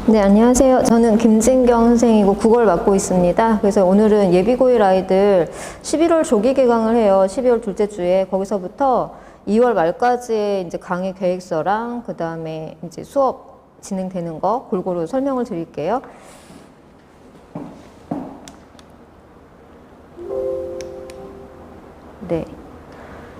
네, 안녕하세요. 저는 김진경 선생이고 국어를 맡고 있습니다. 그래서 오늘은 예비고1 아이들 11월 조기 개강을 해요. 12월 둘째 주에. 거기서부터 2월 말까지의 이제 강의 계획서랑 그 다음에 이제 수업 진행되는 거 골고루 설명을 드릴게요. 네.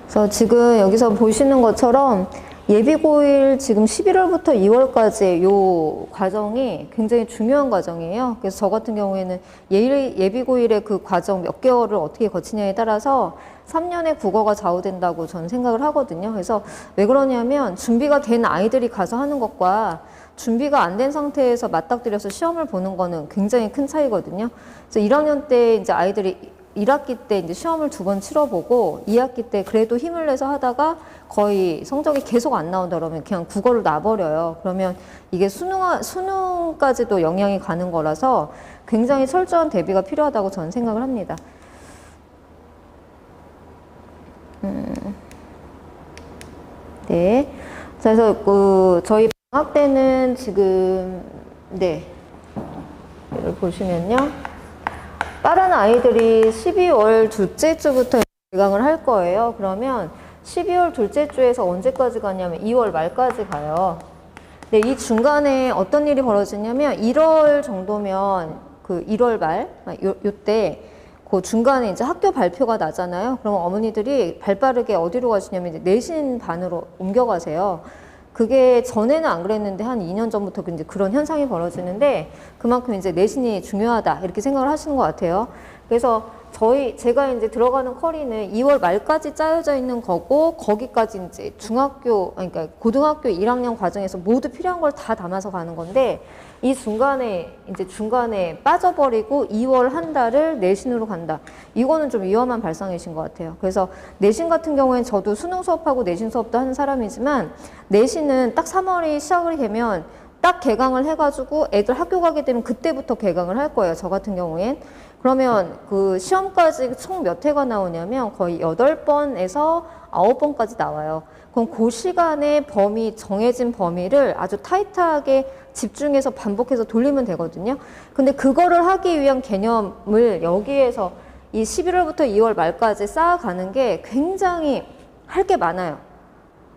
그래서 지금 여기서 보시는 것처럼 예비고1 지금 11월부터 2월까지 요 과정이 굉장히 중요한 과정이에요. 그래서 저 같은 경우에는 예비고1의 그 과정 몇 개월을 어떻게 거치냐에 따라서 3년의 국어가 좌우된다고 저는 생각을 하거든요. 그래서 왜 그러냐면 준비가 된 아이들이 가서 하는 것과 준비가 안 된 상태에서 맞닥뜨려서 시험을 보는 거는 굉장히 큰 차이거든요. 그래서 1학년 때 이제 아이들이 1학기 때 이제 시험을 2번 치러보고 2학기 때 그래도 힘을 내서 하다가 거의 성적이 계속 안 나온다 그러면 그냥 국어를 놔버려요. 그러면 이게 수능까지도 영향이 가는 거라서 굉장히 철저한 대비가 필요하다고 저는 생각을 합니다. 네. 그래서 저희 방학 때는 지금 네. 이걸 보시면요. 빠른 아이들이 12월 둘째 주부터 개강을 할 거예요. 그러면 12월 둘째 주에서 언제까지 가냐면 2월 말까지 가요. 근데 이 중간에 어떤 일이 벌어지냐면 1월 정도면 그 1월 말, 요때 그 중간에 이제 학교 발표가 나잖아요. 그러면 어머니들이 발빠르게 어디로 가시냐면 이제 내신 반으로 옮겨가세요. 그게 전에는 안 그랬는데 한 2년 전부터 이제 그런 현상이 벌어지는데 그만큼 이제 내신이 중요하다 이렇게 생각을 하시는 것 같아요. 그래서 제가 이제 들어가는 커리는 2월 말까지 짜여져 있는 거고 거기까지 이제 그러니까 고등학교 1학년 과정에서 모두 필요한 걸 다 담아서 가는 건데 이 중간에 빠져버리고 2월 한 달을 내신으로 간다. 이거는 좀 위험한 발상이신 것 같아요. 그래서 내신 같은 경우에는 저도 수능 수업하고 내신 수업도 하는 사람이지만 내신은 딱 3월이 시작을 되면 딱 개강을 해가지고 애들 학교 가게 되면 그때부터 개강을 할 거예요. 저 같은 경우엔. 그러면 그 시험까지 총 몇 회가 나오냐면 거의 8번에서 9번까지 나와요. 그럼 그 시간에 정해진 범위를 아주 타이트하게 집중해서 반복해서 돌리면 되거든요. 근데 그거를 하기 위한 개념을 여기에서 이 11월부터 2월 말까지 쌓아가는 게 굉장히 할 게 많아요.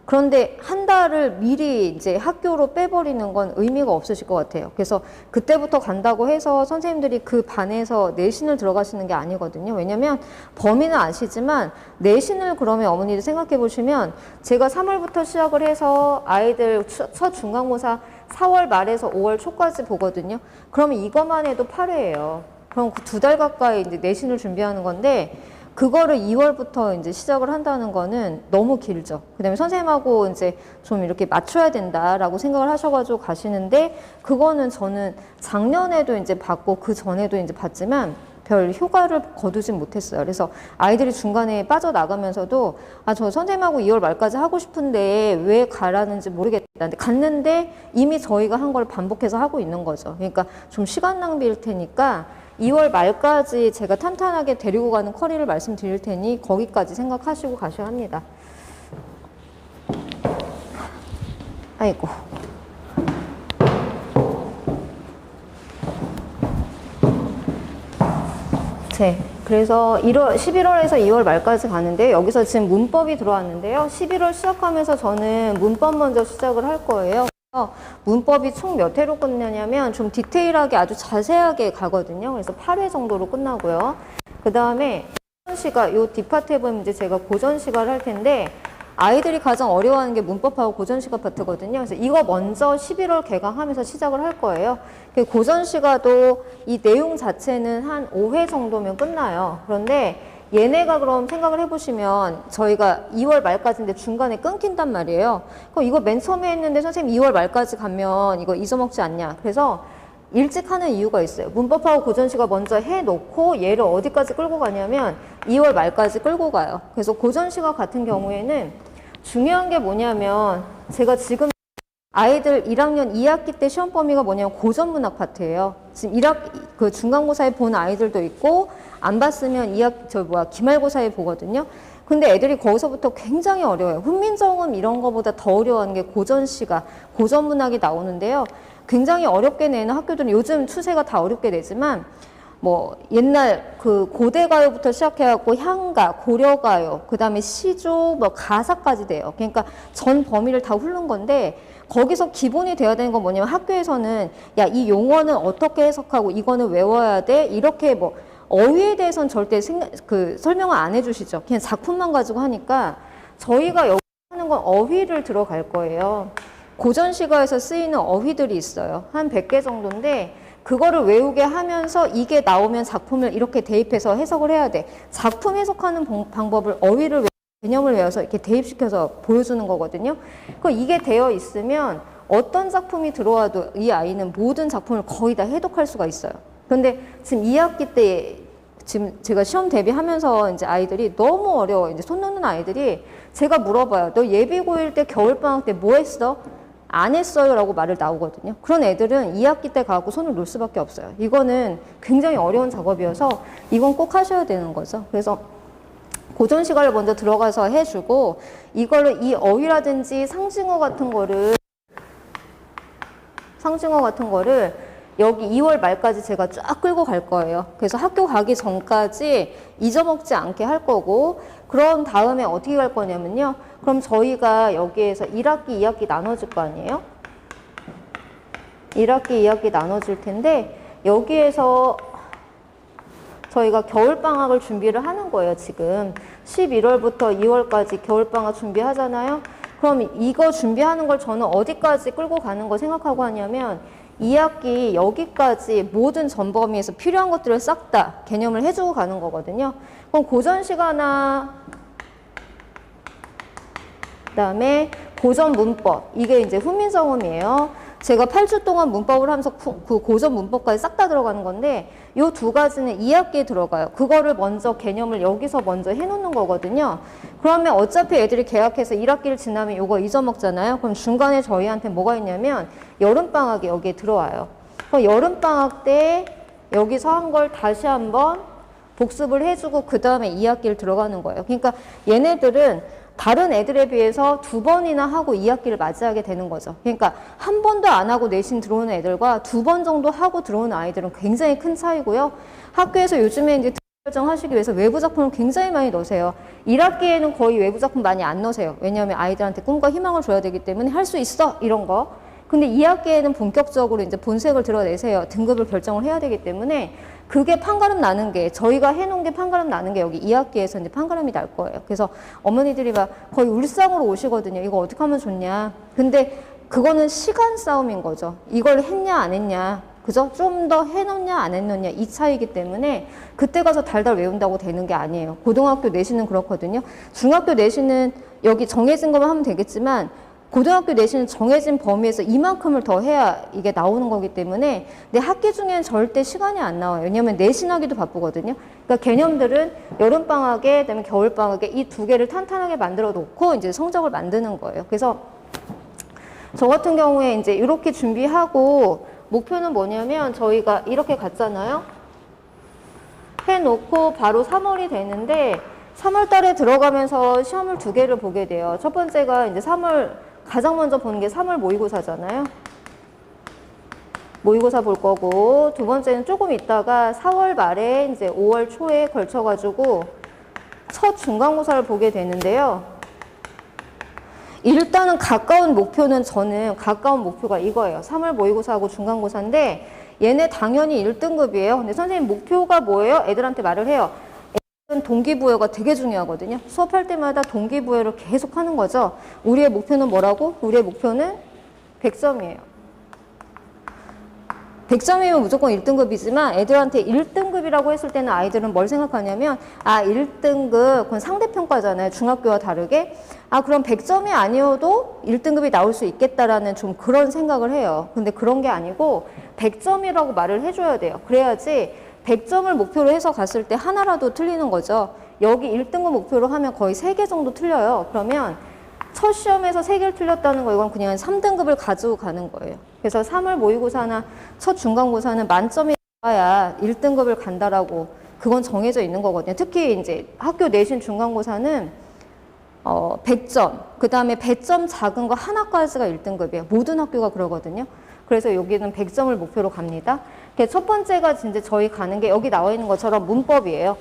그런데 한 달을 미리 이제 학교로 빼버리는 건 의미가 없으실 것 같아요. 그래서 그때부터 간다고 해서 선생님들이 그 반에서 내신을 들어가시는 게 아니거든요. 왜냐면 범위는 아시지만 내신을 그러면 어머니들 생각해 보시면 제가 3월부터 시작을 해서 아이들 첫 중간고사 4월 말에서 5월 초까지 보거든요. 그러면 이것만 해도 8회예요. 그럼 그 2달 가까이 이제 내신을 준비하는 건데 그거를 2월부터 이제 시작을 한다는 거는 너무 길죠. 그 다음에 선생님하고 이제 좀 이렇게 맞춰야 된다라고 생각을 하셔가지고 가시는데, 그거는 저는 작년에도 이제 받고 그 전에도 이제 받지만 별 효과를 거두진 못했어요. 그래서 아이들이 중간에 빠져나가면서도 저 선생님하고 2월 말까지 하고 싶은데 왜 가라는지 모르겠다. 근데 갔는데 이미 저희가 한 걸 반복해서 하고 있는 거죠. 그러니까 좀 시간 낭비일 테니까 2월 말까지 제가 탄탄하게 데리고 가는 커리를 말씀드릴 테니 거기까지 생각하시고 가셔야 합니다. 아이고. 네. 그래서 11월에서 2월 말까지 가는데 여기서 지금 문법이 들어왔는데요. 11월 시작하면서 저는 문법 먼저 시작을 할 거예요. 문법이 총 몇 회로 끝나냐면 좀 디테일하게 아주 자세하게 가거든요. 그래서 8회 정도로 끝나고요. 그 다음에 고전시가, 요 뒷파트에 보면 이제 제가 고전시가를 할 텐데 아이들이 가장 어려워하는 게 문법하고 고전시가 파트거든요. 그래서 이거 먼저 11월 개강하면서 시작을 할 거예요. 고전시가도 이 내용 자체는 한 5회 정도면 끝나요. 그런데 얘네가 그럼 생각을 해보시면 저희가 2월 말까지인데 중간에 끊긴단 말이에요. 그럼 이거 맨 처음에 했는데 선생님 2월 말까지 가면 이거 잊어먹지 않냐. 그래서 일찍 하는 이유가 있어요. 문법하고 고전시가 먼저 해놓고 얘를 어디까지 끌고 가냐면 2월 말까지 끌고 가요. 그래서 고전시가 같은 경우에는 중요한 게 뭐냐면 제가 지금 아이들 1학년 2학기 때 시험 범위가 뭐냐면 고전문학 파트예요. 지금 그 중간고사에 본 아이들도 있고 안 봤으면 기말고사에 보거든요. 근데 애들이 거기서부터 굉장히 어려워요. 훈민정음 이런 거보다 더 어려워하는 게 고전시가, 고전문학이 나오는데요. 굉장히 어렵게 내는 학교들은 요즘 추세가 다 어렵게 내지만 뭐 옛날 그 고대가요부터 시작해갖고 향가, 고려가요, 그 다음에 시조, 뭐 가사까지 돼요. 그러니까 전 범위를 다 훑는 건데 거기서 기본이 돼야 되는 건 뭐냐면 학교에서는 야, 이 용어는 어떻게 해석하고 이거는 외워야 돼 이렇게 뭐 어휘에 대해서는 절대 설명을 안 해주시죠. 그냥 작품만 가지고 하니까 저희가 여기 하는 건 어휘를 들어갈 거예요. 고전시가에서 쓰이는 어휘들이 있어요. 한 100개 정도인데 그거를 외우게 하면서 이게 나오면 작품을 이렇게 대입해서 해석을 해야 돼. 작품 해석하는 방법을 어휘를 개념을 외워서 이렇게 대입시켜서 보여주는 거거든요. 이게 되어 있으면 어떤 작품이 들어와도 이 아이는 모든 작품을 거의 다 해독할 수가 있어요. 그런데 지금 2학기 때 지금 제가 시험 대비하면서 이제 아이들이 너무 어려워. 이제 손 놓는 아이들이 제가 물어봐요. 너 예비고일 때 겨울방학 때 뭐 했어? 안 했어요 라고 말을 나오거든요. 그런 애들은 2학기 때 가고 손을 놓을 수밖에 없어요. 이거는 굉장히 어려운 작업이어서 이건 꼭 하셔야 되는 거죠. 그래서 고전 시간을 먼저 들어가서 해주고 이거를 이 어휘라든지 상징어 같은 거를 여기 2월 말까지 제가 쫙 끌고 갈 거예요. 그래서 학교 가기 전까지 잊어먹지 않게 할 거고 그런 다음에 어떻게 갈 거냐면요. 그럼 저희가 여기에서 1학기, 2학기 나눠줄 거 아니에요? 1학기, 2학기 나눠줄 텐데 여기에서 저희가 겨울방학을 준비를 하는 거예요. 지금 11월부터 2월까지 겨울방학 준비하잖아요. 그럼 이거 준비하는 걸 저는 어디까지 끌고 가는 거 생각하고 하냐면 2학기 여기까지 모든 전범위에서 필요한 것들을 싹 다 개념을 해주고 가는 거거든요. 그럼 고전시가나 그다음에 고전 문법 이게 이제 훈민정음이에요. 제가 8주 동안 문법을 하면서 그 고전 문법까지 싹 다 들어가는 건데 이 두 가지는 2학기에 들어가요. 그거를 먼저 개념을 여기서 먼저 해놓는 거거든요. 그러면 어차피 애들이 개학해서 1학기를 지나면 이거 잊어먹잖아요. 그럼 중간에 저희한테 뭐가 있냐면 여름방학이 여기에 들어와요. 그럼 여름방학 때 여기서 한 걸 다시 한번 복습을 해주고 그 다음에 2학기를 들어가는 거예요. 그러니까 얘네들은 다른 애들에 비해서 2번이나 하고 2학기를 맞이하게 되는 거죠. 그러니까 한 번도 안 하고 내신 들어오는 애들과 2번 정도 하고 들어오는 아이들은 굉장히 큰 차이고요. 학교에서 요즘에 이제 결정하시기 위해서 외부 작품을 굉장히 많이 넣으세요. 1학기에는 거의 외부 작품 많이 안 넣으세요. 왜냐하면 아이들한테 꿈과 희망을 줘야 되기 때문에 할 수 있어 이런 거. 근데 2학기에는 본격적으로 이제 본색을 드러내세요. 등급을 결정을 해야 되기 때문에 그게 판가름 나는 게 저희가 해놓은 게 판가름 나는 게 여기 2학기에서 이제 판가름이 날 거예요. 그래서 어머니들이 막 거의 울상으로 오시거든요. 이거 어떻게 하면 좋냐. 근데 그거는 시간 싸움인 거죠. 이걸 했냐 안 했냐. 그죠? 좀 더 해놓냐 안 해놓냐 이 차이기 때문에 그때 가서 달달 외운다고 되는 게 아니에요. 고등학교 내신은 그렇거든요. 중학교 내신은 여기 정해진 것만 하면 되겠지만 고등학교 내신은 정해진 범위에서 이만큼을 더 해야 이게 나오는 거기 때문에 내 학기 중에는 절대 시간이 안 나와요. 왜냐하면 내신하기도 바쁘거든요. 그러니까 개념들은 여름방학에 그다음에 겨울방학에 이 두 개를 탄탄하게 만들어 놓고 이제 성적을 만드는 거예요. 그래서 저 같은 경우에 이제 이렇게 준비하고 목표는 뭐냐면 저희가 이렇게 갔잖아요. 해놓고 바로 3월이 되는데 3월 달에 들어가면서 시험을 2개를 보게 돼요. 첫 번째가 이제 3월 가장 먼저 보는 게 3월 모의고사잖아요. 모의고사 볼 거고 두 번째는 조금 있다가 4월 말에 이제 5월 초에 걸쳐가지고 첫 중간고사를 보게 되는데요. 일단은 가까운 목표는 저는 가까운 목표가 이거예요. 3월 모의고사하고 중간고사인데 얘네 당연히 1등급이에요. 근데 선생님 목표가 뭐예요? 애들한테 말을 해요. 동기부여가 되게 중요하거든요. 수업할 때마다 동기부여를 계속 하는 거죠. 우리의 목표는 뭐라고? 우리의 목표는 100점이에요. 100점이면 무조건 1등급이지만 애들한테 1등급이라고 했을 때는 아이들은 뭘 생각하냐면 1등급 그건 상대평가잖아요. 중학교와 다르게. 그럼 100점이 아니어도 1등급이 나올 수 있겠다라는 좀 그런 생각을 해요. 근데 그런 게 아니고 100점이라고 말을 해줘야 돼요. 그래야지 100점을 목표로 해서 갔을 때 하나라도 틀리는 거죠. 여기 1등급 목표로 하면 거의 3개 정도 틀려요. 그러면 첫 시험에서 3개를 틀렸다는 거 이건 그냥 3등급을 가지고 가는 거예요. 그래서 3월 모의고사나 첫 중간고사는 만점이 나와야 1등급을 간다라고 그건 정해져 있는 거거든요. 특히 이제 학교 내신 중간고사는 100점, 그 다음에 100점 작은 거 하나까지가 1등급이에요. 모든 학교가 그러거든요. 그래서 여기는 100점을 목표로 갑니다. 첫 번째가 이제 저희 가는 게 여기 나와 있는 것처럼 문법이에요.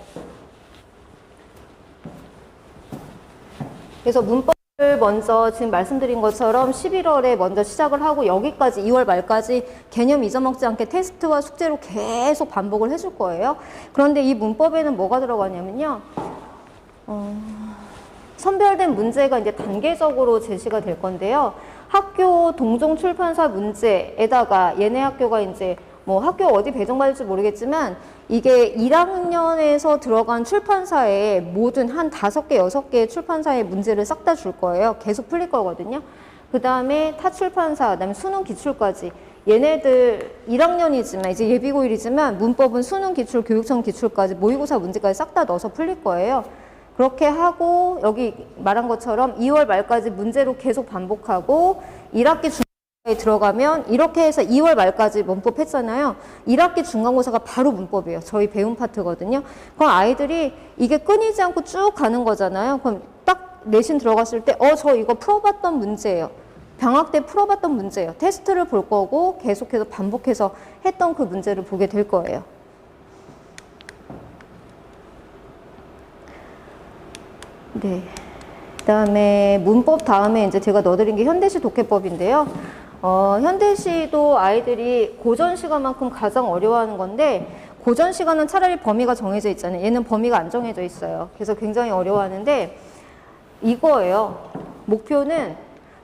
그래서 문법을 먼저 지금 말씀드린 것처럼 11월에 먼저 시작을 하고 여기까지 2월 말까지 개념 잊어먹지 않게 테스트와 숙제로 계속 반복을 해줄 거예요. 그런데 이 문법에는 뭐가 들어가냐면요. 선별된 문제가 이제 단계적으로 제시가 될 건데요. 학교 동종 출판사 문제에다가 얘네 학교가 이제 뭐 학교 어디 배정받을지 모르겠지만 이게 1학년에서 들어간 출판사에 모든 한 5개, 6개의 출판사의 문제를 싹 다 줄 거예요. 계속 풀릴 거거든요. 그 다음에 타 출판사, 그 다음에 수능 기출까지. 얘네들 1학년이지만 이제 예비고1이지만 문법은 수능 기출, 교육청 기출까지 모의고사 문제까지 싹 다 넣어서 풀릴 거예요. 그렇게 하고 여기 말한 것처럼 2월 말까지 문제로 계속 반복하고 1학기 중간고사에 들어가면 이렇게 해서 2월 말까지 문법 했잖아요. 1학기 중간고사가 바로 문법이에요. 저희 배움 파트거든요. 그럼 아이들이 이게 끊이지 않고 쭉 가는 거잖아요. 그럼 딱 내신 들어갔을 때 저 이거 풀어봤던 문제예요. 방학 때 풀어봤던 문제예요. 테스트를 볼 거고 계속해서 반복해서 했던 그 문제를 보게 될 거예요. 네. 그 다음에 문법 다음에 이제 제가 넣어드린 게 현대시 독해법인데요. 현대시도 아이들이 고전 시간만큼 가장 어려워하는 건데 고전 시간은 차라리 범위가 정해져 있잖아요. 얘는 범위가 안 정해져 있어요. 그래서 굉장히 어려워하는데 이거예요. 목표는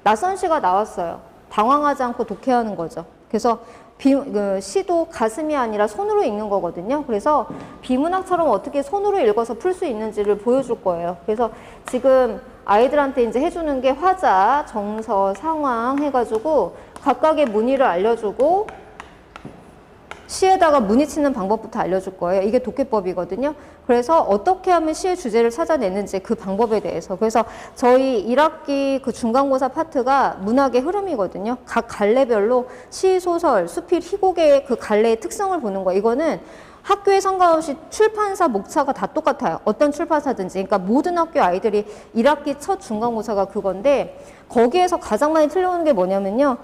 낯선 시가 나왔어요. 당황하지 않고 독해하는 거죠. 그래서 시도 가슴이 아니라 손으로 읽는 거거든요. 그래서 비문학처럼 어떻게 손으로 읽어서 풀 수 있는지를 보여줄 거예요. 그래서 지금 아이들한테 이제 해주는 게 화자, 정서, 상황 해가지고 각각의 문의를 알려주고 시에다가 문의 치는 방법부터 알려줄 거예요. 이게 독해법이거든요. 그래서 어떻게 하면 시의 주제를 찾아내는지 그 방법에 대해서. 그래서 저희 1학기 그 중간고사 파트가 문학의 흐름이거든요. 각 갈래별로 시, 소설, 수필, 희곡의 그 갈래의 특성을 보는 거예요. 이거는 학교에 상관없이 출판사 목차가 다 똑같아요. 어떤 출판사든지. 그러니까 모든 학교 아이들이 1학기 첫 중간고사가 그건데 거기에서 가장 많이 틀려오는 게 뭐냐면요.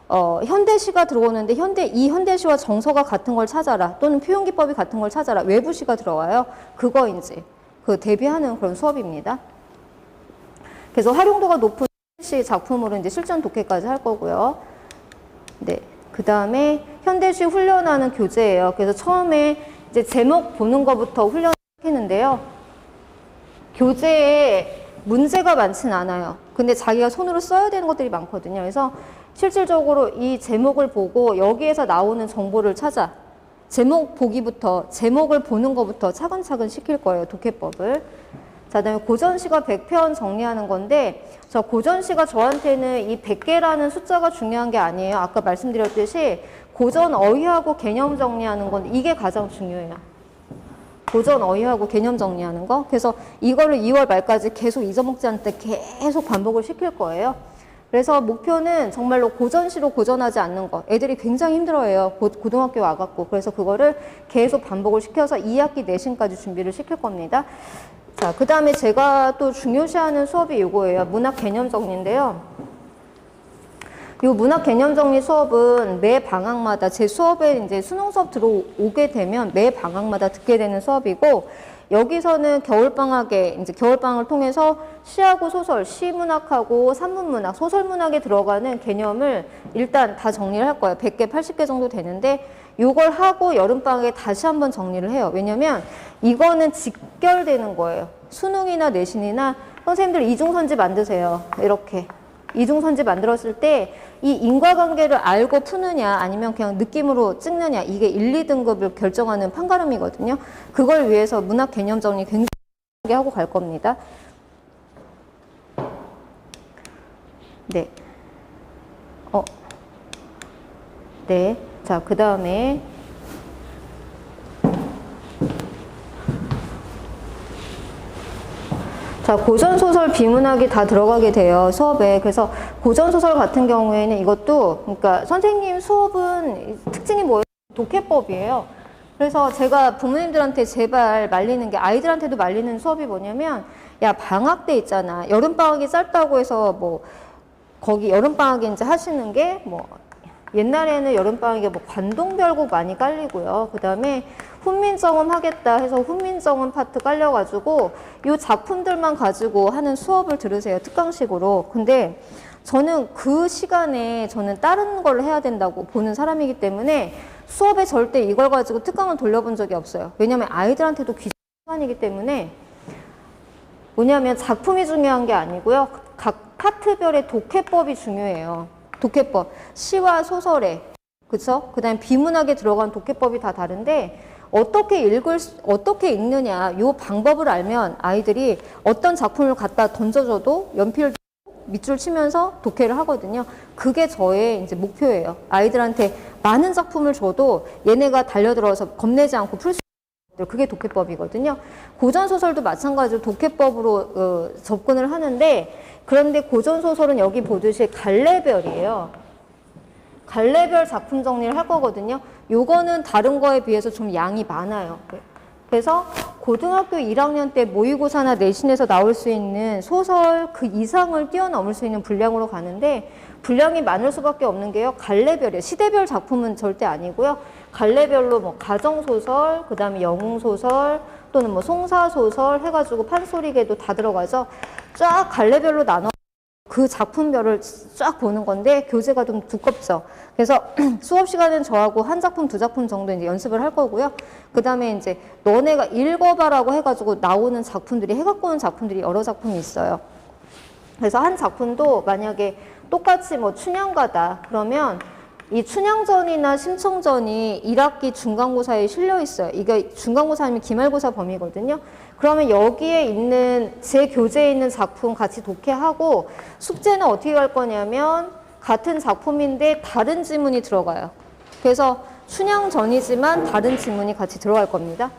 현대시가 들어오는데 이 현대시와 정서가 같은 걸 찾아라 또는 표현기법이 같은 걸 찾아라 외부시가 들어와요. 그거 이제 그 대비하는 그런 수업입니다. 그래서 활용도가 높은 현대시 작품으로 이제 실전 독해까지 할 거고요. 네, 그 다음에 현대시 훈련하는 교재예요. 그래서 처음에 이제 제목 보는 것부터 훈련했는데요. 교재에 문제가 많진 않아요. 근데 자기가 손으로 써야 되는 것들이 많거든요. 그래서 실질적으로 이 제목을 보고 여기에서 나오는 정보를 찾아 제목 보기부터 제목을 보는 것부터 차근차근 시킬 거예요. 독해법을. 자, 그다음에 고전시가 100편 정리하는 건데 저 고전시가 저한테는 이 100개라는 숫자가 중요한 게 아니에요. 아까 말씀드렸듯이 고전 어휘하고 개념 정리하는 건 이게 가장 중요해요. 고전 어휘하고 개념 정리하는 거. 그래서 이거를 2월 말까지 계속 잊어먹지 않을 때 계속 반복을 시킬 거예요. 그래서 목표는 정말로 고전시로 고전하지 않는 거. 애들이 굉장히 힘들어해요. 고등학교 와갖고. 그래서 그거를 계속 반복을 시켜서 2학기 내신까지 준비를 시킬 겁니다. 자, 그 다음에 제가 또 중요시하는 수업이 이거예요. 문학 개념 정리인데요. 이 문학 개념 정리 수업은 매 방학마다 제 수업에 이제 수능 수업 들어오게 되면 매 방학마다 듣게 되는 수업이고 여기서는 겨울방학에 이제 겨울방학을 통해서 시하고 소설, 시문학하고 산문문학, 소설문학에 들어가는 개념을 일단 다 정리를 할 거예요. 100개, 80개 정도 되는데 이걸 하고 여름방학에 다시 한번 정리를 해요. 왜냐면 이거는 직결되는 거예요. 수능이나 내신이나 선생님들 이중선지 만드세요. 이렇게. 이중선지 만들었을 때 이 인과관계를 알고 푸느냐 아니면 그냥 느낌으로 찍느냐 이게 1, 2등급을 결정하는 판가름이거든요. 그걸 위해서 문학 개념 정리 굉장히 하고 갈 겁니다. 네. 네. 자, 그 다음에 자, 고전소설 비문학이 다 들어가게 돼요, 수업에. 그래서 고전소설 같은 경우에는 이것도, 그러니까 선생님 수업은 특징이 뭐예요? 독해법이에요. 그래서 제가 부모님들한테 제발 말리는 게, 아이들한테도 말리는 수업이 뭐냐면, 야, 방학 때 있잖아. 여름방학이 짧다고 해서 뭐, 거기 여름방학에 이제 하시는 게 뭐, 옛날에는 여름방학에 뭐 관동별곡 많이 깔리고요. 그 다음에 훈민정음 하겠다 해서 훈민정음 파트 깔려가지고 이 작품들만 가지고 하는 수업을 들으세요. 특강식으로. 근데 저는 그 시간에 저는 다른 걸 해야 된다고 보는 사람이기 때문에 수업에 절대 이걸 가지고 특강을 돌려본 적이 없어요. 왜냐면 아이들한테도 귀찮은 시간이기 때문에 뭐냐면 작품이 중요한 게 아니고요. 각 파트별의 독해법이 중요해요. 독해법. 시와 소설에. 그쵸? 그 다음에 비문학에 들어간 독해법이 다 다른데 어떻게 읽느냐 요 방법을 알면 아이들이 어떤 작품을 갖다 던져줘도 연필 밑줄 치면서 독해를 하거든요. 그게 저의 이제 목표예요. 아이들한테 많은 작품을 줘도 얘네가 달려들어서 겁내지 않고 풀 수 있는 그게 독해법이거든요. 고전소설도 마찬가지로 독해법으로 접근을 하는데 그런데 고전소설은 여기 보듯이 갈래별이에요. 갈래별 작품 정리를 할 거거든요. 요거는 다른 거에 비해서 좀 양이 많아요. 그래서 고등학교 1학년 때 모의고사나 내신에서 나올 수 있는 소설 그 이상을 뛰어넘을 수 있는 분량으로 가는데 분량이 많을 수밖에 없는 게요. 갈래별이에요. 시대별 작품은 절대 아니고요. 갈래별로 뭐 가정소설, 그 다음에 영웅소설 또는 뭐 송사소설 해가지고 판소리개도 다 들어가죠. 쫙 갈래별로 나눠 그 작품별을 쫙 보는 건데 교재가 좀 두껍죠. 그래서 수업 시간은 저하고 한 작품, 두 작품 정도 이제 연습을 할 거고요. 그 다음에 이제 너네가 읽어봐라고 해가지고 나오는 작품들이 해갖고 오는 작품들이 여러 작품이 있어요. 그래서 한 작품도 만약에 똑같이 뭐 춘향가다 그러면 이 춘향전이나 심청전이 1학기 중간고사에 실려 있어요. 이게 중간고사 아니면 기말고사 범위거든요. 그러면 여기에 있는 제 교재에 있는 작품 같이 독해하고 숙제는 어떻게 갈 거냐면 같은 작품인데 다른 지문이 들어가요. 그래서 춘향전이지만 다른 지문이 같이 들어갈 겁니다.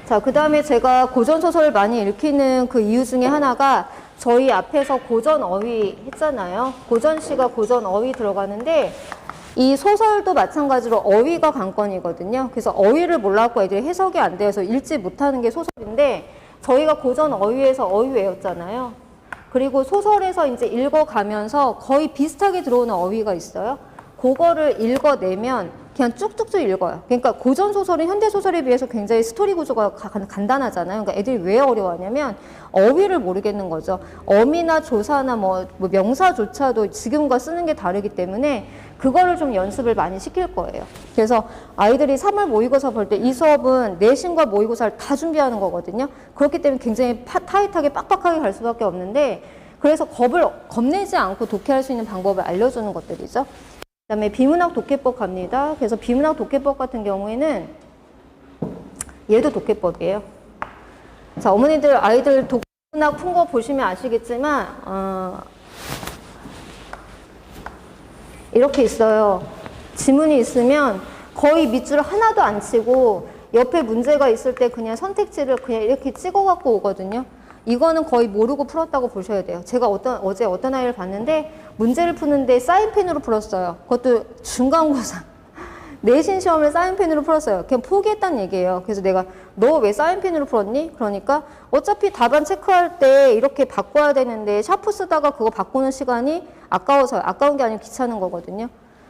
자, 그 다음에 제가 고전소설을 많이 읽히는 그 이유 중에 하나가 저희 앞에서 고전어휘 했잖아요. 고전시가 고전어휘 들어가는데 이 소설도 마찬가지로 어휘가 관건이거든요. 그래서 어휘를 몰라갖고 애들이 해석이 안 돼서 읽지 못하는 게 소설인데 저희가 고전어휘에서 어휘 외웠잖아요. 그리고 소설에서 이제 읽어가면서 거의 비슷하게 들어오는 어휘가 있어요. 그거를 읽어내면 그냥 쭉쭉쭉 읽어요. 그러니까 고전소설은 현대소설에 비해서 굉장히 스토리 구조가 간단하잖아요. 그러니까 애들이 왜 어려워하냐면 어휘를 모르겠는 거죠. 어미나 조사나 뭐 명사조차도 지금과 쓰는 게 다르기 때문에 그거를 좀 연습을 많이 시킬 거예요. 그래서 아이들이 3월 모의고사 볼 때 이 수업은 내신과 모의고사를 다 준비하는 거거든요. 그렇기 때문에 굉장히 타이트하게 빡빡하게 갈 수밖에 없는데 그래서 겁내지 않고 독해할 수 있는 방법을 알려주는 것들이죠. 그 다음에 비문학 독해법 갑니다. 그래서 비문학 독해법 같은 경우에는 얘도 독해법이에요. 자, 어머니들 아이들 독문학 푼 거 보시면 아시겠지만 이렇게 있어요. 지문이 있으면 거의 밑줄 하나도 안 치고 옆에 문제가 있을 때 그냥 선택지를 그냥 이렇게 찍어 갖고 오거든요. 이거는 거의 모르고 풀었다고 보셔야 돼요. 제가 어제 어떤 아이를 봤는데 문제를 푸는데 사인펜으로 풀었어요. 그것도 중간고사. 내신 시험을 사인펜으로 풀었어요. 그냥 포기했다는 얘기예요. 그래서 내가 너 왜 사인펜으로 풀었니? 그러니까 어차피 답안 체크할 때 이렇게 바꿔야 되는데 샤프 쓰다가 그거 바꾸는 시간이 아까워서요. 아까운 게 아니고 귀찮은 거거든요.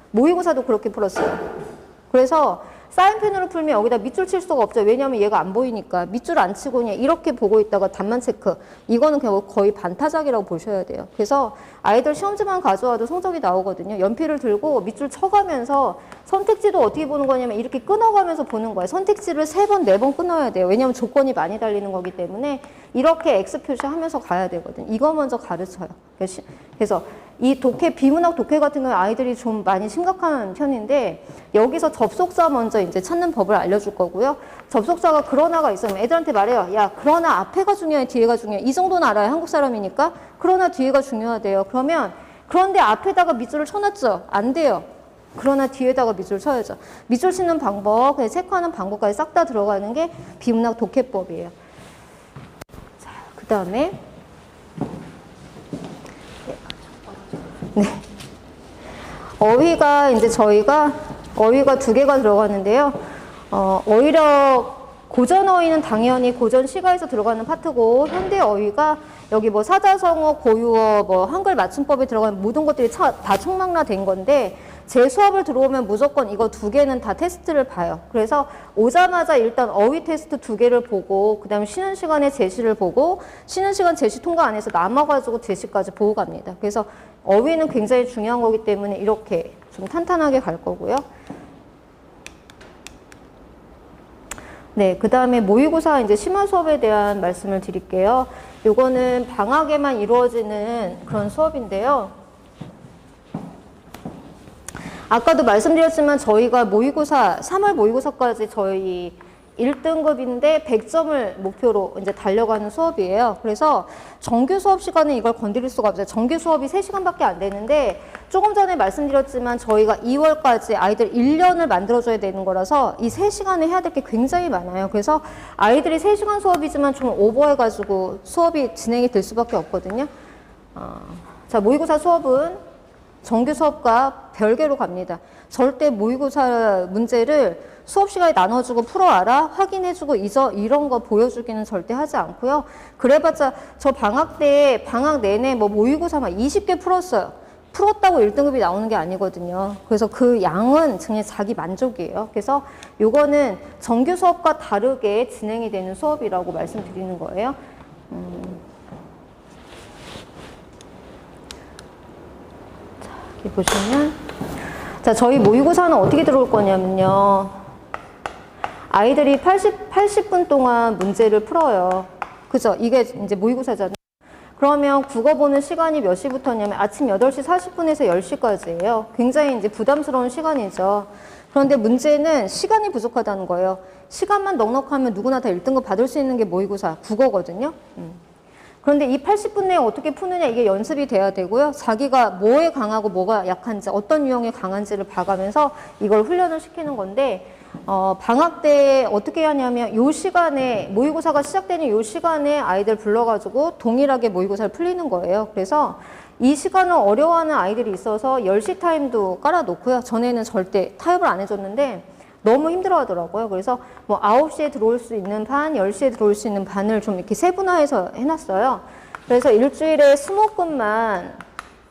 모의고사도 그렇게 풀었어요. 그래서 사인펜으로 풀면 여기다 밑줄 칠 수가 없죠. 왜냐하면 얘가 안 보이니까. 밑줄 안 치고 그냥 이렇게 보고 있다가 답만 체크. 이거는 그냥 거의 반타작이라고 보셔야 돼요. 그래서 아이들 시험지만 가져와도 성적이 나오거든요. 연필을 들고 밑줄 쳐가면서 선택지도 어떻게 보는 거냐면 이렇게 끊어가면서 보는 거예요. 선택지를 3번, 4번 끊어야 돼요. 왜냐하면 조건이 많이 달리는 거기 때문에 이렇게 X 표시하면서 가야 되거든요. 이거 먼저 가르쳐요. 그래서 이 독해, 비문학 독해 같은 경우는 아이들이 좀 많이 심각한 편인데 여기서 접속사 먼저 이제 찾는 법을 알려줄 거고요. 접속사가 그러나가 있으면 애들한테 말해요. 야, 그러나 앞에가 중요해, 뒤에가 중요해. 이 정도는 알아요. 한국 사람이니까. 그러나 뒤에가 중요하대요. 그러면 그런데 앞에다가 밑줄을 쳐놨죠. 안 돼요. 그러나 뒤에다가 밑줄 쳐야죠. 밑줄 치는 방법, 그냥 체크하는 방법까지 싹 다 들어가는 게 비문학 독해법이에요. 자, 그 다음에 네. 어휘가 이제 저희가 어휘가 2개가 들어가는데요. 어휘력 고전 어휘는 당연히 고전 시가에서 들어가는 파트고 현대 어휘가 여기 뭐 사자성어, 고유어, 뭐 한글 맞춤법에 들어간 모든 것들이 다 총망라된 건데 제 수업을 들어오면 무조건 이거 2개는 다 테스트를 봐요. 그래서 오자마자 일단 어휘 테스트 2개를 보고 그 다음에 쉬는 시간에 제시를 보고 쉬는 시간 제시 통과 안 해서 남아가지고 제시까지 보고 갑니다. 그래서 어휘는 굉장히 중요한 거기 때문에 이렇게 좀 탄탄하게 갈 거고요. 네, 그 다음에 모의고사 이제 심화 수업에 대한 말씀을 드릴게요. 요거는 방학에만 이루어지는 그런 수업인데요. 아까도 말씀드렸지만 저희가 모의고사, 3월 모의고사까지 저희 1등급인데 100점을 목표로 이제 달려가는 수업이에요. 그래서 정규 수업 시간에 이걸 건드릴 수가 없어요. 정규 수업이 3시간밖에 안 되는데 조금 전에 말씀드렸지만 저희가 2월까지 아이들 1년을 만들어줘야 되는 거라서 이 3시간에 해야 될 게 굉장히 많아요. 그래서 아이들이 3시간 수업이지만 좀 오버해가지고 수업이 진행이 될 수밖에 없거든요. 자, 모의고사 수업은 정규 수업과 별개로 갑니다. 절대 모의고사 문제를 수업 시간에 나눠주고 풀어와라, 확인해주고 이런 거 보여주기는 절대 하지 않고요. 그래봤자 저 방학 때 방학 내내 뭐 모의고사 막 20개 풀었어요. 풀었다고 1등급이 나오는 게 아니거든요. 그래서 그 양은 그냥 자기 만족이에요. 그래서 요거는 정규 수업과 다르게 진행이 되는 수업이라고 말씀드리는 거예요. 여기 보시면, 자, 저희 모의고사는 어떻게 들어올 거냐면요. 아이들이 80분 동안 문제를 풀어요. 그죠? 이게 이제 모의고사잖아요. 그러면 국어 보는 시간이 몇 시부터냐면 아침 8시 40분에서 10시까지예요. 굉장히 이제 부담스러운 시간이죠. 그런데 문제는 시간이 부족하다는 거예요. 시간만 넉넉하면 누구나 다 1등급 받을 수 있는 게 모의고사, 국어거든요. 그런데 이 80분 내에 어떻게 푸느냐 이게 연습이 돼야 되고요. 자기가 뭐에 강하고 뭐가 약한지 어떤 유형에 강한지를 봐가면서 이걸 훈련을 시키는 건데 방학 때 어떻게 하냐면 요 시간에 모의고사가 시작되는 요 시간에 아이들 불러가지고 동일하게 모의고사를 풀리는 거예요. 그래서 이 시간을 어려워하는 아이들이 있어서 10시 타임도 깔아놓고요. 전에는 절대 타협을 안 해줬는데 너무 힘들어 하더라고요. 그래서 뭐 9시에 들어올 수 있는 반, 10시에 들어올 수 있는 반을 좀 이렇게 세분화해서 해놨어요. 그래서 일주일에 20건만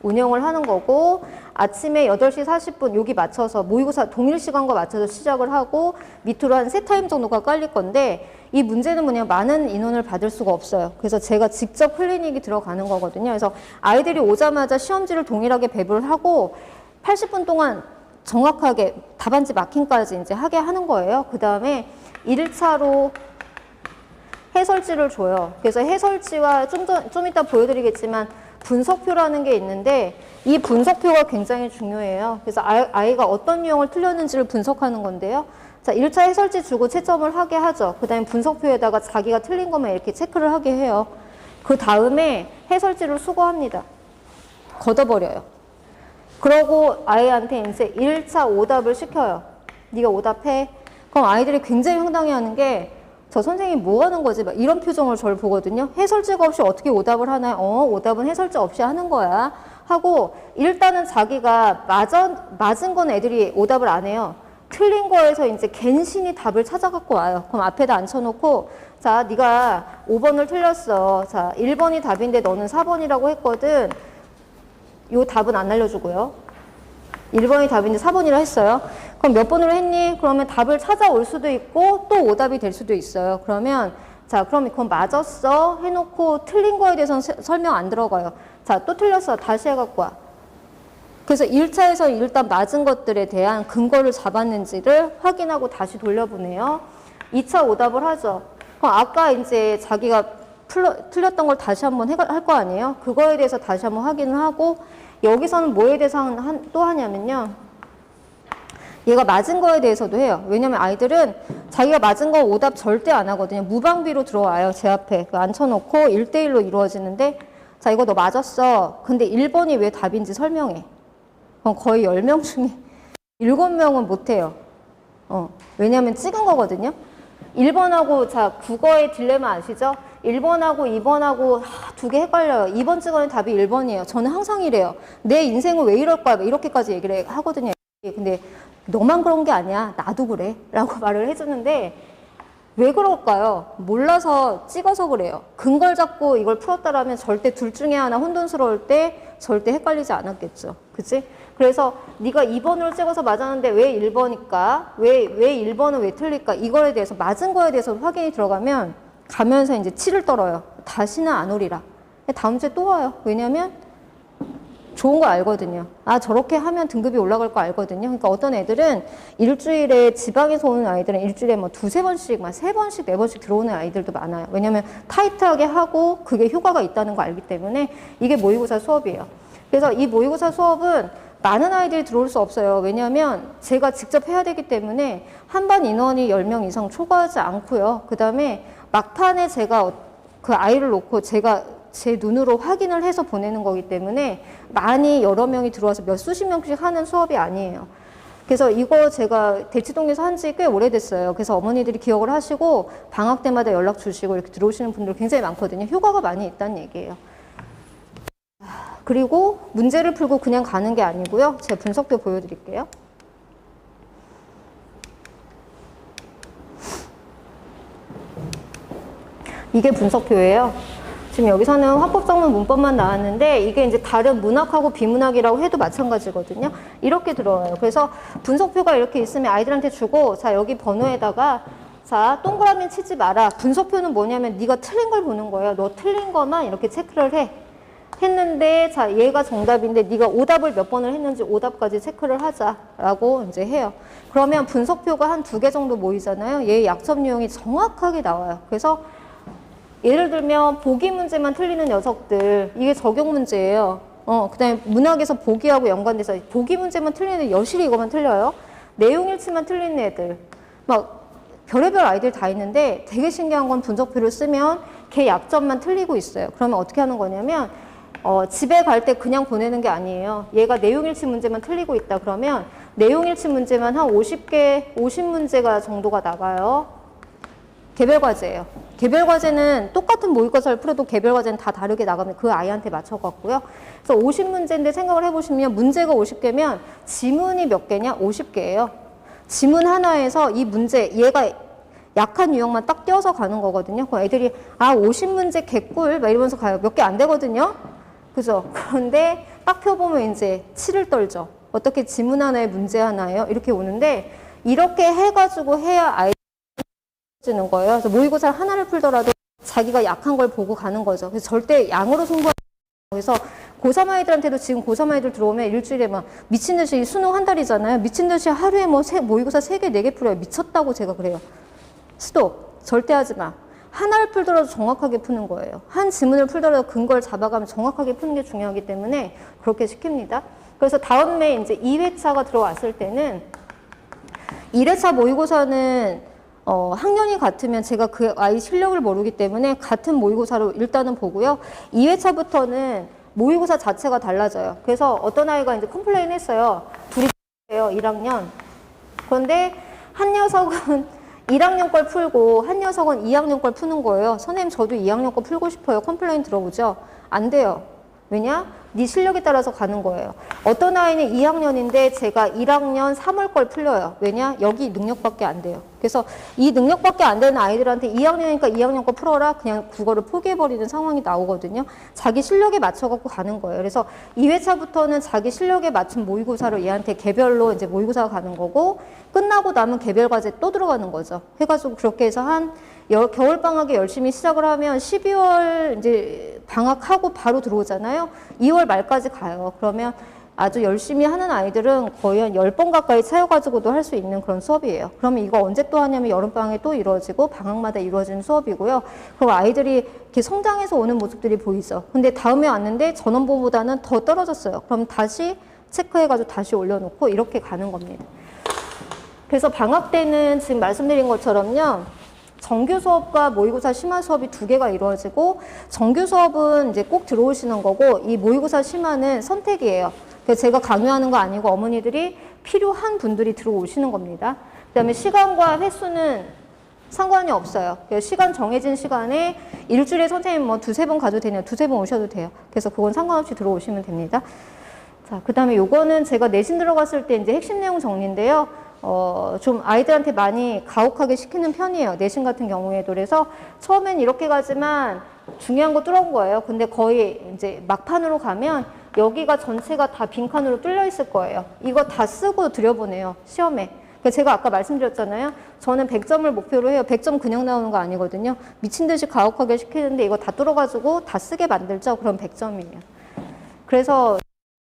운영을 하는 거고 아침에 8시 40분 여기 맞춰서 모의고사 동일 시간과 맞춰서 시작을 하고 밑으로 한 3타임 정도가 깔릴 건데 이 문제는 뭐냐면 많은 인원을 받을 수가 없어요. 그래서 제가 직접 클리닉이 들어가는 거거든요. 그래서 아이들이 오자마자 시험지를 동일하게 배부를 하고 80분 동안 정확하게 답안지 마킹까지 이제 하게 하는 거예요. 그 다음에 1차로 해설지를 줘요. 그래서 해설지와 좀 이따 보여드리겠지만 분석표라는 게 있는데 이 분석표가 굉장히 중요해요. 그래서 아이가 어떤 유형을 틀렸는지를 분석하는 건데요. 자, 1차 해설지 주고 채점을 하게 하죠. 그 다음에 분석표에다가 자기가 틀린 것만 이렇게 체크를 하게 해요. 그 다음에 해설지를 수거합니다. 걷어버려요. 그러고 아이한테 이제 1차 오답을 시켜요. 네가 오답해. 그럼 아이들이 굉장히 황당해하는 게 저 선생님 뭐 하는 거지? 막 이런 표정을 저를 보거든요. 해설지가 없이 어떻게 오답을 하나요? 오답은 해설지 없이 하는 거야. 하고 일단은 자기가 맞은 건 애들이 오답을 안 해요. 틀린 거에서 이제 갠신히 답을 찾아갖고 와요. 그럼 앞에다 앉혀놓고 자, 네가 5번을 틀렸어. 자, 1번이 답인데 너는 4번이라고 했거든. 요 답은 안 알려주고요. 1번이 답인데 4번이라 했어요. 그럼 몇 번으로 했니? 그러면 답을 찾아올 수도 있고 또 오답이 될 수도 있어요. 그러면 자, 그럼 그건 맞았어 해놓고 틀린 거에 대해서는 설명 안 들어가요. 자, 또 틀렸어. 다시 해갖고 와. 그래서 1차에서 일단 맞은 것들에 대한 근거를 잡았는지를 확인하고 다시 돌려보내요. 2차 오답을 하죠. 그럼 아까 이제 자기가 틀렸던 걸 다시 한번 할 거 아니에요? 그거에 대해서 다시 한번 확인을 하고 여기서는 뭐에 대해서 또 하냐면요. 얘가 맞은 거에 대해서도 해요. 왜냐면 아이들은 자기가 맞은 거 오답 절대 안 하거든요. 무방비로 들어와요. 제 앞에 앉혀놓고 1대1로 이루어지는데 자, 이거 너 맞았어. 근데 1번이 왜 답인지 설명해. 그럼 거의 10명 중에 7명은 못해요. 왜냐면 찍은 거거든요. 1번하고 자, 국어의 딜레마 아시죠? 1번하고 2번하고 두 개 헷갈려요. 2번 찍어낸 답이 1번이에요. 저는 항상 이래요. 내 인생은 왜 이럴까? 이렇게까지 얘기를 하거든요. 근데 너만 그런 게 아니야. 나도 그래. 라고 말을 해주는데 왜 그럴까요? 몰라서 찍어서 그래요. 근거를 잡고 이걸 풀었다라면 절대 둘 중에 하나 혼돈스러울 때 절대 헷갈리지 않았겠죠. 그치? 그래서 네가 2번으로 찍어서 맞았는데 왜 1번일까? 왜 1번은 왜 틀릴까? 이거에 대해서 맞은 거에 대해서 확인이 들어가면 가면서 이제 치를 떨어요. 다시는 안 오리라. 다음 주에 또 와요. 왜냐면 좋은 거 알거든요. 아, 저렇게 하면 등급이 올라갈 거 알거든요. 그러니까 어떤 애들은 일주일에 지방에서 오는 아이들은 일주일에 뭐 두세 번씩, 막 세 번씩, 네 번씩 들어오는 아이들도 많아요. 왜냐면 타이트하게 하고 그게 효과가 있다는 거 알기 때문에 이게 모의고사 수업이에요. 그래서 이 모의고사 수업은 많은 아이들이 들어올 수 없어요. 왜냐면 제가 직접 해야 되기 때문에 한 반 인원이 10명 이상 초과하지 않고요. 그 다음에 막판에 제가 그 아이를 놓고 제가 제 눈으로 확인을 해서 보내는 거기 때문에 많이 여러 명이 들어와서 몇 수십 명씩 하는 수업이 아니에요. 그래서 이거 제가 대치동에서 한 지 꽤 오래됐어요. 그래서 어머니들이 기억을 하시고 방학 때마다 연락 주시고 이렇게 들어오시는 분들 굉장히 많거든요. 효과가 많이 있다는 얘기예요. 그리고 문제를 풀고 그냥 가는 게 아니고요. 제가 분석표 보여드릴게요. 이게 분석표예요. 지금 여기서는 화법정문 문법만 나왔는데 이게 이제 다른 문학하고 비문학이라고 해도 마찬가지거든요. 이렇게 들어와요. 그래서 분석표가 이렇게 있으면 아이들한테 주고 자 여기 번호에다가 자 동그라미 치지 마라. 분석표는 뭐냐면 네가 틀린 걸 보는 거예요. 너 틀린 거만 이렇게 체크를 해. 했는데 자 얘가 정답인데 네가 오답을 몇 번을 했는지 오답까지 체크를 하자라고 이제 해요. 그러면 분석표가 한 2개 정도 모이잖아요. 얘의 약점 유형이 정확하게 나와요. 그래서 예를 들면 보기 문제만 틀리는 녀석들 이게 적용 문제예요. 그다음에 문학에서 보기하고 연관돼서 보기 문제만 틀리는 여실히 이거만 틀려요. 내용 일치만 틀리는 애들 막 별의별 아이들 다 있는데 되게 신기한 건 분석표를 쓰면 걔 약점만 틀리고 있어요. 그러면 어떻게 하는 거냐면 집에 갈 때 그냥 보내는 게 아니에요. 얘가 내용일치 문제만 틀리고 있다 그러면 내용일치 문제만 한 50문제가 정도가 나가요. 개별과제예요. 개별과제는 똑같은 모의고사를 풀어도 개별과제는 다 다르게 나가면 그 아이한테 맞춰갖고요. 그래서 50문제인데 생각을 해보시면 문제가 50개면 지문이 몇 개냐? 50개예요. 지문 하나에서 이 문제, 얘가 약한 유형만 딱 띄어서 가는 거거든요. 그 애들이 50문제 개꿀 막 이러면서 가요. 몇 개 안 되거든요. 그죠? 그런데 딱 펴보면 이제 치를 떨죠. 어떻게 지문 하나에 문제 하나예요? 이렇게 오는데 이렇게 해가지고 해야 아이 주는 거예요. 그래서 모의고사 하나를 풀더라도 자기가 약한 걸 보고 가는 거죠. 그래서 절대 양으로 승부하는 그래서 고3 아이들한테도 지금 고3 아이들 들어오면 일주일에 막 미친 듯이 수능 한 달이잖아요. 미친 듯이 하루에 뭐 모의고사 3개, 4개 풀어요. 미쳤다고 제가 그래요. 스톱. 절대 하지 마. 하나를 풀더라도 정확하게 푸는 거예요. 한 지문을 풀더라도 근거를 잡아가면 정확하게 푸는 게 중요하기 때문에 그렇게 시킵니다. 그래서 다음에 이제 2회차가 들어왔을 때는 1회차 모의고사는 학년이 같으면 제가 그 아이 실력을 모르기 때문에 같은 모의고사로 일단은 보고요. 2회차부터는 모의고사 자체가 달라져요. 그래서 어떤 아이가 이제 컴플레인 했어요. 둘이 1학년. 그런데 한 녀석은 1학년 걸 풀고 한 녀석은 2학년 걸 푸는 거예요. 선생님 저도 2학년 거 풀고 싶어요. 컴플레인 들어보죠. 안 돼요. 왜냐? 네 실력에 따라서 가는 거예요. 어떤 아이는 2학년인데 제가 1학년 3월 걸 풀려요. 왜냐? 여기 능력밖에 안 돼요. 그래서 이 능력밖에 안 되는 아이들한테 2학년이니까 2학년 거 풀어라. 그냥 국어를 포기해버리는 상황이 나오거든요. 자기 실력에 맞춰갖고 가는 거예요. 그래서 2회차부터는 자기 실력에 맞춘 모의고사로 얘한테 개별로 이제 모의고사가 가는 거고 끝나고 나면 개별과제 또 들어가는 거죠. 해가지고 그렇게 해서 한 겨울방학에 열심히 시작을 하면 12월 이제 방학하고 바로 들어오잖아요. 2월 말까지 가요. 그러면 아주 열심히 하는 아이들은 거의 한 10번 가까이 차여가지고도 할 수 있는 그런 수업이에요. 그러면 이거 언제 또 하냐면 여름방학에 또 이루어지고 방학마다 이루어지는 수업이고요. 그리고 아이들이 이렇게 성장해서 오는 모습들이 보이죠. 근데 다음에 왔는데 전원부보다는 더 떨어졌어요. 그럼 다시 체크해가지고 다시 올려놓고 이렇게 가는 겁니다. 그래서 방학 때는 지금 말씀드린 것처럼요. 정규 수업과 모의고사 심화 수업이 2개가 이루어지고 정규 수업은 이제 꼭 들어오시는 거고 이 모의고사 심화는 선택이에요. 그래서 제가 강요하는 거 아니고 어머니들이 필요한 분들이 들어오시는 겁니다. 그다음에 시간과 횟수는 상관이 없어요. 시간 정해진 시간에 일주일에 선생님 뭐 2-3번 가도 되냐 2-3번 오셔도 돼요. 그래서 그건 상관없이 들어오시면 됩니다. 자, 그다음에 요거는 제가 내신 들어갔을 때 이제 핵심 내용 정리인데요. 좀 아이들한테 많이 가혹하게 시키는 편이에요. 내신 같은 경우에도. 그래서 처음엔 이렇게 가지만 중요한 거 뚫은 거예요. 근데 거의 이제 막판으로 가면 여기가 전체가 다 빈칸으로 뚫려 있을 거예요. 이거 다 쓰고 들여보내요. 시험에. 그러니까 제가 아까 말씀드렸잖아요. 저는 100점을 목표로 해요. 100점 그냥 나오는 거 아니거든요. 미친 듯이 가혹하게 시키는데 이거 다 뚫어가지고 다 쓰게 만들죠. 그럼 100점이에요. 그래서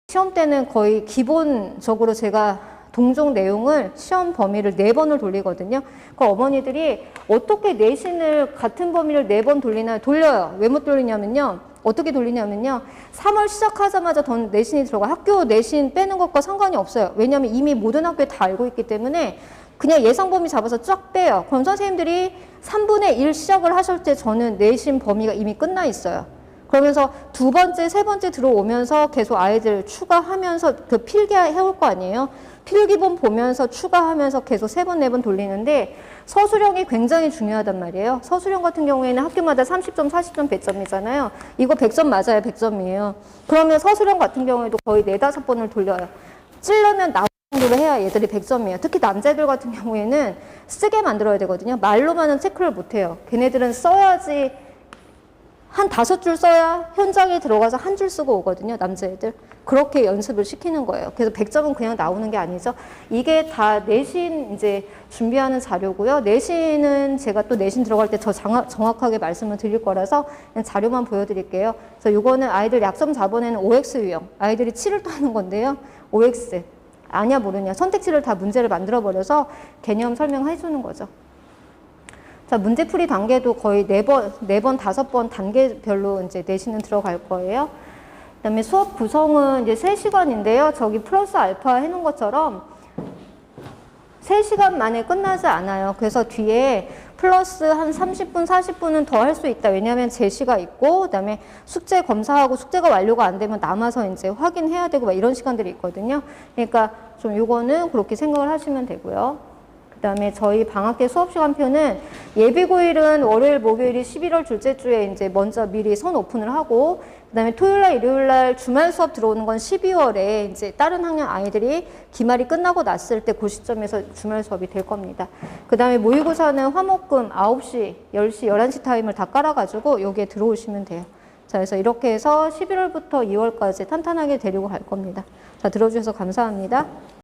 시험 때는 거의 기본적으로 제가 동종 내용을 시험 범위를 4번을 돌리거든요. 그 어머니들이 어떻게 내신을 같은 범위를 4번 돌리나요? 돌려요. 왜 못 돌리냐면요. 어떻게 돌리냐면요. 3월 시작하자마자 던 내신이 들어가. 학교 내신 빼는 것과 상관이 없어요. 왜냐하면 이미 모든 학교에 다 알고 있기 때문에 그냥 예상 범위 잡아서 쫙 빼요. 그럼 선생님들이 3분의 1 시작을 하실 때 저는 내신 범위가 이미 끝나 있어요. 그러면서 두 번째, 세 번째 들어오면서 계속 아이들 추가하면서 그 필기 해올 거 아니에요? 필기본 보면서 추가하면서 계속 3번, 4번 돌리는데 서술형이 굉장히 중요하단 말이에요. 서술형 같은 경우에는 학교마다 30점, 40점, 100점이잖아요. 이거 100점 맞아요. 100점이에요. 그러면 서술형 같은 경우에도 거의 4, 5번을 돌려요. 찌르면 나오는 정도로 해야 얘들이 100점이에요. 특히 남자애들 같은 경우에는 쓰게 만들어야 되거든요. 말로만은 체크를 못해요. 걔네들은 써야지 한 5줄 써야 현장에 들어가서 한 줄 쓰고 오거든요. 남자애들. 그렇게 연습을 시키는 거예요. 그래서 100점은 그냥 나오는 게 아니죠. 이게 다 내신 이제 준비하는 자료고요. 내신은 제가 또 내신 들어갈 때 더 정확하게 말씀을 드릴 거라서 그냥 자료만 보여드릴게요. 그래서 요거는 아이들 약점 4번에는 OX 유형. 아이들이 7을 또 하는 건데요. OX. 아냐 모르냐. 선택지를 다 문제를 만들어버려서 개념 설명해 주는 거죠. 자, 문제풀이 단계도 거의 4번, 5번 단계별로 이제 내신은 들어갈 거예요. 그 다음에 수업 구성은 이제 3시간인데요. 저기 플러스 알파 해놓은 것처럼 3시간 만에 끝나지 않아요. 그래서 뒤에 플러스 한 30분, 40분은 더 할 수 있다. 왜냐하면 제시가 있고, 그 다음에 숙제 검사하고 숙제가 완료가 안 되면 남아서 이제 확인해야 되고 막 이런 시간들이 있거든요. 그러니까 좀 요거는 그렇게 생각을 하시면 되고요. 그 다음에 저희 방학 때 수업 시간표는 예비고일은 월요일, 목요일이 11월 둘째 주에 이제 먼저 미리 선 오픈을 하고, 그 다음에 토요일날, 일요일날 주말 수업 들어오는 건 12월에 이제 다른 학년 아이들이 기말이 끝나고 났을 때 그 시점에서 주말 수업이 될 겁니다. 그 다음에 모의고사는 화목금 9시, 10시, 11시 타임을 다 깔아가지고 여기에 들어오시면 돼요. 자, 그래서 이렇게 해서 11월부터 2월까지 탄탄하게 데리고 갈 겁니다. 자, 들어주셔서 감사합니다.